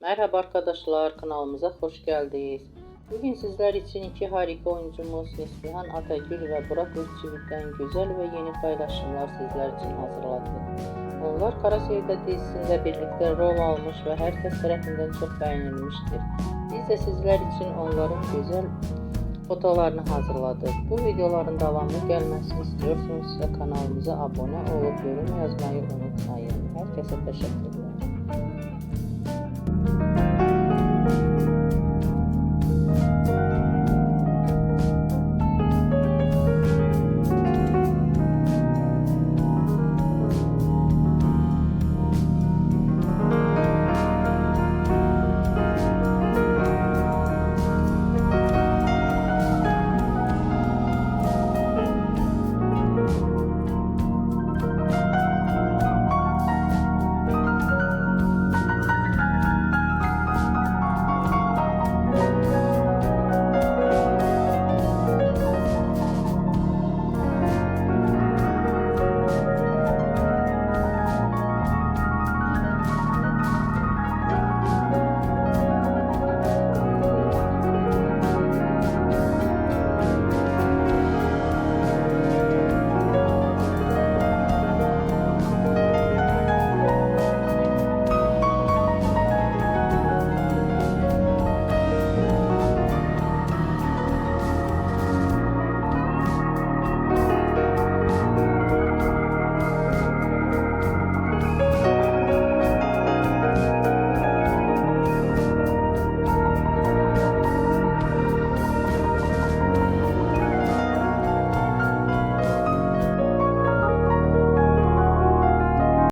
Merhaba arkadaşlar, kanalımıza hoş geldiniz. Bugün sizler için iki harika oyuncumuz Neslihan Atagül ve Burak Özçivit'ten güzel ve yeni paylaşımlar sizler için hazırladık. Onlar Kara Sevda dizisinde birlikte rol almış ve herkes tarafından çok beğenilmiştir. Biz de sizler için onların güzel fotolarını hazırladık. Bu videoların devamı gelmesini istiyorsanız kanalımıza abone olup yorum yazmayı unutmayın. Herkese teşekkürler.